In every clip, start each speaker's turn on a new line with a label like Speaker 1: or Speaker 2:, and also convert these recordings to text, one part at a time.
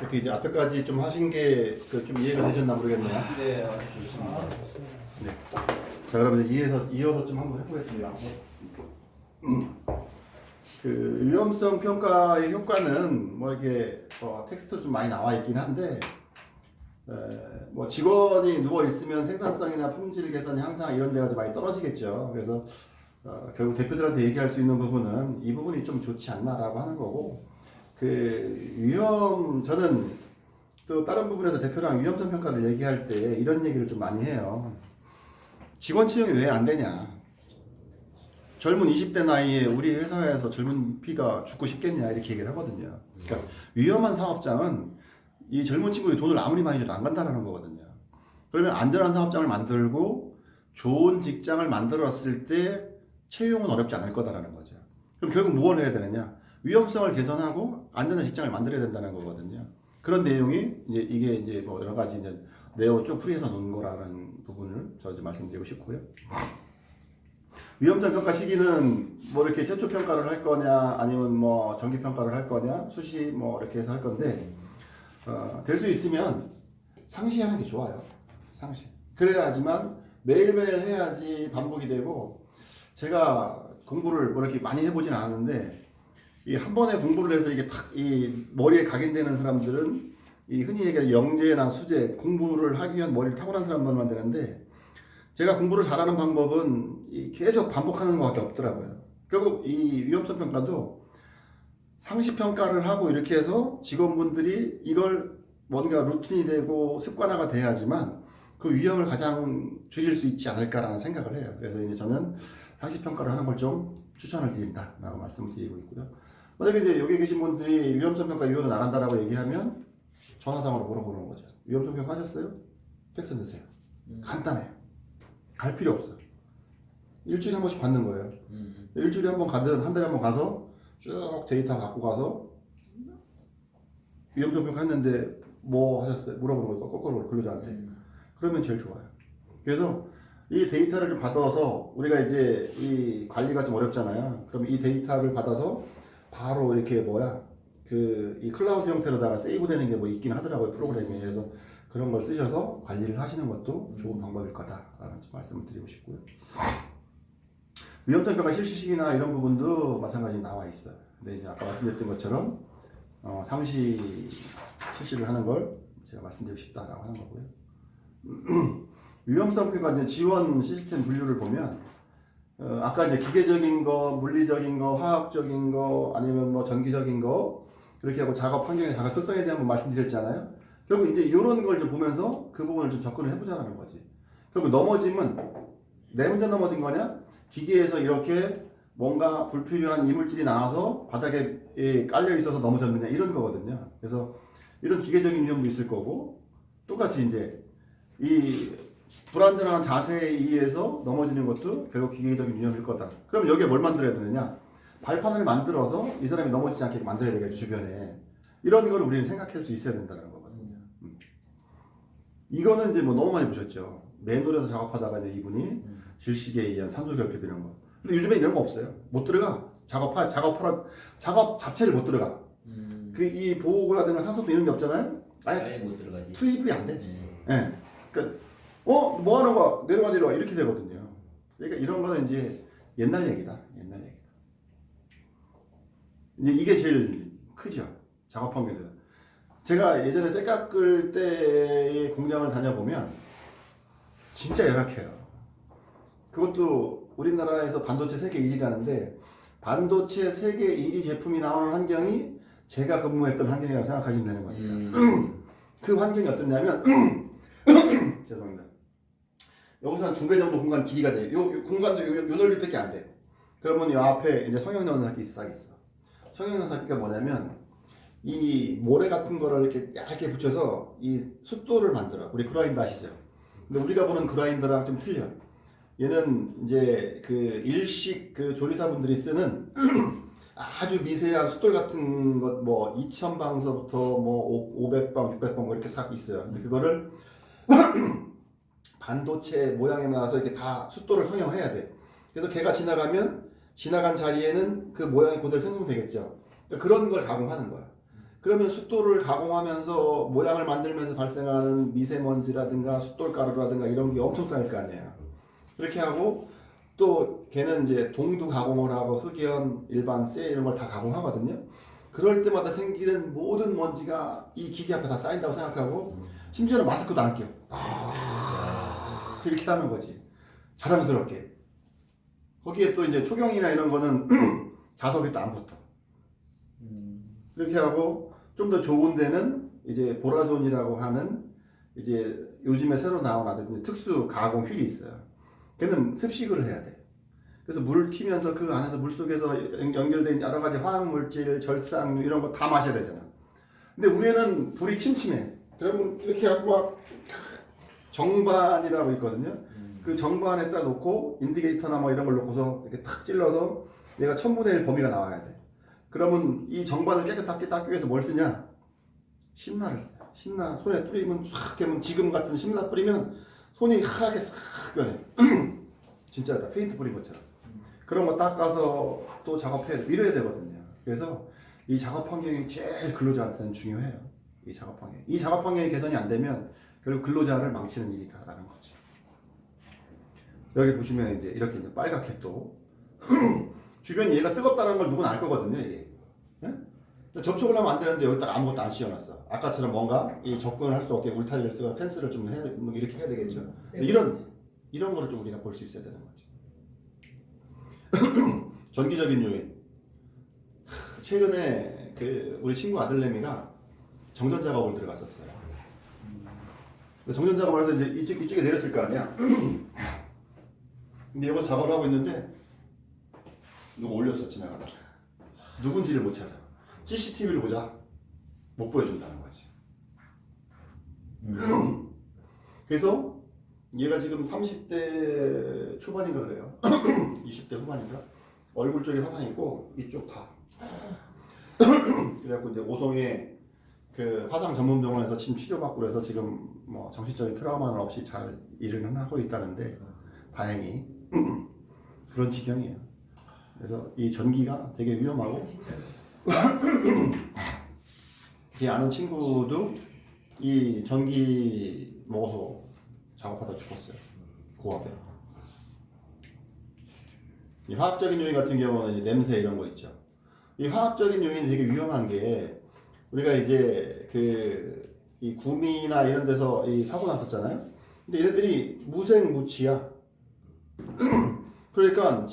Speaker 1: 어떻게 이제 앞에까지 좀 하신 게 좀 이해가 되셨나 모르겠네요.
Speaker 2: 네, 좋습니다.
Speaker 1: 네. 자, 그러면 이제 이어서 좀 한번 해보겠습니다. 그 위험성 평가의 효과는 뭐 이렇게 텍스트로 좀 많이 나와 있긴 한데, 뭐 직원이 누워 있으면 생산성이나 품질 개선 향상 이런 데가 좀 많이 떨어지겠죠. 그래서 결국 대표들한테 얘기할 수 있는 부분은 이 부분이 좀 좋지 않나라고 하는 거고, 저는 또 다른 부분에서 대표랑 위험성 평가를 얘기할 때 이런 얘기를 좀 많이 해요. 직원 채용이 왜 안 되냐? 젊은 20대 나이에 우리 회사에서 젊은 피가 죽고 싶겠냐 이렇게 얘기를 하거든요. 그러니까 위험한 사업장은 이 젊은 친구의 돈을 아무리 많이 줘도 안 간다라는 거거든요. 그러면 안전한 사업장을 만들고 좋은 직장을 만들었을 때 채용은 어렵지 않을 거다라는 거죠. 그럼 결국 무엇을 해야 되느냐? 위험성을 개선하고 안전한 직장을 만들어야 된다는 거거든요. 그런 내용이 이게 이제 뭐 여러 가지 이제 내용 쭉 풀이해서 놓은 거라는 부분을 저 좀 말씀드리고 싶고요. 위험성 평가 시기는 뭐 이렇게 최초 평가를 할 거냐, 아니면 뭐 정기 평가를 할 거냐, 수시 뭐 이렇게 해서 할 건데, 될 수 있으면 상시하는 게 좋아요. 상시. 그래야지만 매일매일 해야지 반복이 되고, 제가 공부를 뭐 이렇게 많이 해보진 않았는데, 이 한 번에 공부를 해서 이게 탁 이 머리에 각인되는 사람들은 이 흔히 얘기하는 영재나 수재, 공부를 하기 위한 머리를 타고난 사람들만 되는데, 제가 공부를 잘하는 방법은 계속 반복하는 것밖에 없더라고요. 결국 이 위험성 평가도 상시 평가를 하고 이렇게 해서 직원분들이 이걸 뭔가 루틴이 되고 습관화가 돼야지만 그 위험을 가장 줄일 수 있지 않을까라는 생각을 해요. 그래서 이제 저는 상시 평가를 하는 걸 좀 추천을 드린다라고 말씀을 드리고 있고요. 만약에 이제 여기 계신 분들이 위험성 평가 이후로 나간다라고 얘기하면 전화상으로 물어보는 거죠. 위험성 평가 하셨어요? 텍스 넣으세요. 간단해요. 갈 필요 없어요. 일주일에 한 번씩 받는 거예요. 일주일에 한 번 가든 한 달에 한 번 가서 쭉 데이터 갖고 가서 위험성 평가 했는데 뭐 하셨어요? 물어보는 거예요. 거꾸로 근로자한테. 그러면 제일 좋아요. 그래서 이 데이터를 좀 받아서 우리가 이제 이 관리가 좀 어렵잖아요. 그럼 이 데이터를 받아서 바로 이렇게 이 클라우드 형태로다가 세이브되는 게 뭐 있긴 하더라고요, 프로그램이. 그래서 그런 걸 쓰셔서 관리를 하시는 것도 좋은 방법일 거다라는 말씀을 드리고 싶고요. 위험성 평가 실시 시기나 이런 부분도 마찬가지 나와 있어요. 근데 이제 아까 말씀드렸던 것처럼 상시 실시를 하는 걸 제가 말씀드리고 싶다라고 하는 거고요. 위험성 평가 이제 지원 시스템 분류를 보면 아까 이제 기계적인 거, 물리적인 거, 화학적인 거, 아니면 뭐 전기적인 거 그렇게 하고 작업 환경의 작업 특성에 대한 거 말씀드렸잖아요. 결국 이제 이런 걸 좀 보면서 그 부분을 좀 접근을 해보자라는 거지. 결국 넘어짐은 내 혼자 넘어진 거냐? 기계에서 이렇게 뭔가 불필요한 이물질이 나와서 바닥에 깔려 있어서 넘어졌느냐 이런 거거든요. 그래서 이런 기계적인 위험도 있을 거고 똑같이 이제 이 불안전한 자세에 의해서 넘어지는 것도 결국 기계적인 위험일 거다. 그럼 여기에 뭘 만들어야 되느냐? 발판을 만들어서 이 사람이 넘어지지 않게 만들어야 되겠죠, 주변에. 이런 걸 우리는 생각할 수 있어야 된다는 거거든요. 이거는 이제 뭐 너무 많이 보셨죠. 맨홀에서 작업하다가 이제 이분이 질식에 의한 산소 결핍 이런 거. 근데 요즘에 이런 거 없어요. 못 들어가. 작업 자체를 못 들어가. 이 보호구라든가 산소도 이런 게 없잖아요.
Speaker 3: 아예 못 들어가지.
Speaker 1: 투입이 안 돼. 예. 그러니까 뭐 하는 거야? 내려와 이렇게 되거든요. 그러니까 이런 거는 이제 옛날 얘기다. 이제 이게 제일 크죠. 작업 환경에서. 제가 예전에 쇠 깎을 때의 공장을 다녀보면 진짜 열악해요. 그것도 우리나라에서 반도체 세계 1위라는데 반도체 세계 1위 제품이 나오는 환경이 제가 근무했던 환경이라고 생각하시면 되는 거니까. 그 환경이 어떻냐면 죄송합니다. 여기서 한 2배 정도 공간 길이가 돼요. 요 공간도 요 넓이밖에 안 돼. 그러면 요 앞에 이제 성형연사기 싹 있어. 성형연사기가 뭐냐면 이 모래 같은 거를 이렇게 얇게 붙여서 이 숫돌을 만들어. 우리 그라인더 아시죠? 근데 우리가 보는 그라인더랑 좀 틀려. 얘는 이제 그 일식 그 조리사분들이 쓰는 아주 미세한 숫돌 같은 것 뭐 2000방서부터 뭐 500방, 600방 이렇게 싹 있어요. 근데 그거를 반도체 모양에 나와서 이렇게 다 숫돌을 성형해야 돼. 그래서 걔가 지나간 자리에는 그 모양이 그대로 생성되겠죠. 그런 걸 가공하는 거야. 그러면 숫돌을 가공하면서 모양을 만들면서 발생하는 미세먼지라든가 숫돌가루라든가 이런 게 엄청 쌓일 거 아니에요. 그렇게 하고 또 걔는 이제 동두 가공을 하고 흑연, 일반 쇠 이런 걸 다 가공하거든요. 그럴 때마다 생기는 모든 먼지가 이 기계 앞에 다 쌓인다고 생각하고 심지어는 마스크도 안 껴. 이렇게 하는 거지. 자랑스럽게. 거기에 또 이제 초경이나 이런 거는 자석이 또 안 붙어. 그렇게 하고 좀 더 좋은 데는 이제 보라존이라고 하는 이제 요즘에 새로 나온 아주 특수 가공 휠이 있어요. 걔는 습식을 해야 돼. 그래서 물을 튀면서 그 안에서 물 속에서 연결된 여러 가지 화학 물질, 절상류 이런 거 다 마셔야 되잖아. 근데 우리는 불이 침침해. 그러면 이렇게 하고 막 정반이라고 있거든요. 그 정반에다 놓고 인디게이터나 뭐 이런 걸 놓고서 이렇게 탁 찔러서 얘가 1000분의 1 범위가 나와야 돼. 그러면 이 정반을 깨끗하게 닦기 위해서 뭘 쓰냐? 신나를 써. 신나 손에 뿌리면 싹 되면 지금 같은 신나 뿌리면 손이 하얗게 싹 변해. 진짜다. 페인트 뿌린 것처럼. 그런 거 닦아서 또 작업해 밀어야 되거든요. 그래서 이 작업 환경이 제일 근로자한테는 중요해요. 이 작업 환경. 이 작업 환경이 개선이 안 되면 결국 근로자를 망치는 일이다라는 거죠. 여기 보시면 이제 이렇게 이제 빨갛게 또 주변이 얘가 뜨겁다는 걸 누구나 알 거거든요. 이게. 예? 접촉을 하면 안 되는데 여기다가 아무것도 안 씌워놨어. 아까처럼 뭔가 이 접근을 할 수 없게 울타리를 쓰고 펜스를 좀 이렇게 해야 되겠죠. 이런 거를 좀 우리가 볼 수 있어야 되는 거죠. 전기적인 요인. 최근에 그 우리 친구 아들내미가 정전 작업을 들어갔었어요. 정전 작업을 해서 이제 이쪽에 내렸을 거 아니야. 근데 이거 작업을 하고 있는데 누가 올렸어 지나가다가. 누군지를 못 찾아. CCTV를 보자. 못 보여준다는 거지. 그래서 얘가 지금 30대 초반인가 그래요. 20대 후반인가? 얼굴 쪽에 화상이 있고 이쪽 다. 그래갖고 이제 오송에 그 화상 전문 병원에서 지금 치료받고 그래서 지금 뭐 정신적인 트라우마는 없이 잘 일을 하고 있다는데 다행히 그런 지경이에요. 그래서 이 전기가 되게 위험하고 제 아는 친구도 이 전기 먹어서 작업하다 죽었어요. 고압에. 이 화학적인 요인 같은 경우는 이제 냄새 이런 거 있죠. 이 화학적인 요인이 되게 위험한 게 우리가 이제 그 이 구미나 이런 데서 이 사고 났었잖아요. 근데 얘네들이 무색무취야. 그러니까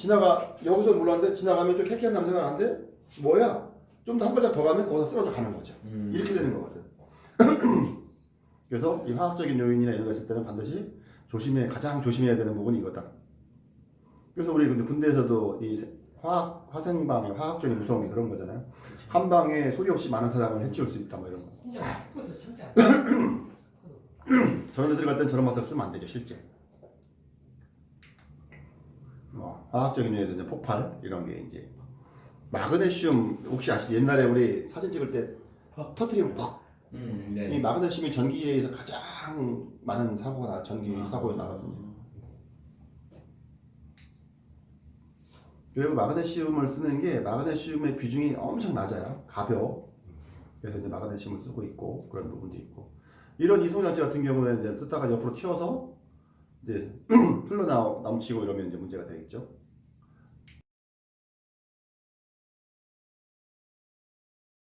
Speaker 1: 여기서 몰랐는데 지나가면 좀 쾌쾌한 냄새가 나는데 뭐야? 좀 더 한 발짝 더 가면 거기서 쓰러져 가는 거죠. 이렇게 되는 거거든. 그래서 이 화학적인 요인이나 이런 거 있을 때는 반드시 가장 조심해야 되는 부분이 이거다. 그래서 우리 군대에서도 이 화생방의 화학적인 무서움이 그런 거잖아요. 그치. 한 방에 소리 없이 많은 사람을 해치울 수 있다 뭐 이런 거. 스쿼드 진짜. 저런 데 들어갈 땐 저런 마스크 쓰면 안 되죠 실제. 뭐 화학적인 요인에서 이제 폭발 이런 게 이제 마그네슘 혹시 아시죠? 옛날에 우리 사진 찍을 때 터트리면 퍽. 네. 이 마그네슘이 전기에 의해서 가장 많은 전기 사고가 나거든요. 그리고 마그네슘을 쓰는 게 마그네슘의 비중이 엄청 낮아요. 가벼워. 그래서 이제 마그네슘을 쓰고 있고 그런 부분도 있고. 이런 이송장치 같은 경우는 이제 쓰다가 옆으로 튀어서 이제 흘러넘치고 이러면 이제 문제가 되겠죠.